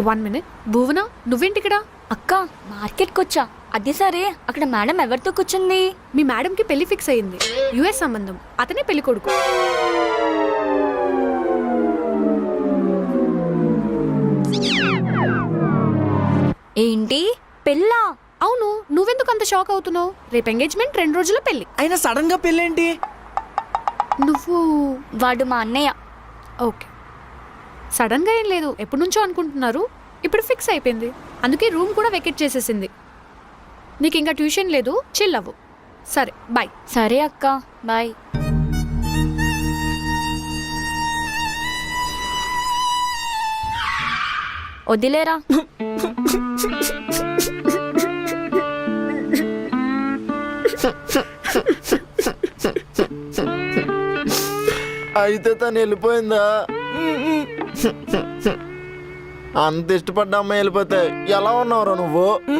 1 minute. భువన నువ్వేంటి ఇక్కడ? అక్క మార్కెట్కి వచ్చా. అది సరే, అక్కడ మేడం ఎవరితో కూర్చుంది? మీ మేడంకి పెళ్లి ఫిక్స్ అయింది. యుఎస్ సంబంధం, అతనే పెళ్లి కొడుకు. ఏంటి పెళ్ళా? అవును, నువ్వెందుకు అంత షాక్ అవుతున్నావు? రేపు ఎంగేజ్మెంట్, 2 రోజుల్లో పెళ్లి. అయినా సడన్ గా పెళ్ళేంటి? నువ్వు వాడు మా అన్నయ్య. ఓకే, సడన్ గా ఏం లేదు, ఎప్పటి నుంచో అనుకుంటున్నారు, ఇప్పుడు ఫిక్స్ అయిపోయింది. అందుకే రూమ్ కూడా వెకేట్ చేసేసింది. నీకు ఇంకా ట్యూషన్ లేదు, చిల్ అవ్వు. సరే బాయ్. సరే అక్క, బాయ్. వదిలేరా. అయితే తను వెళ్ళిపోయిందా? అంత ఇష్టపడ్డ అమ్మాయి వెళ్ళిపోతే ఎలా ఉన్నావురా నువ్వు?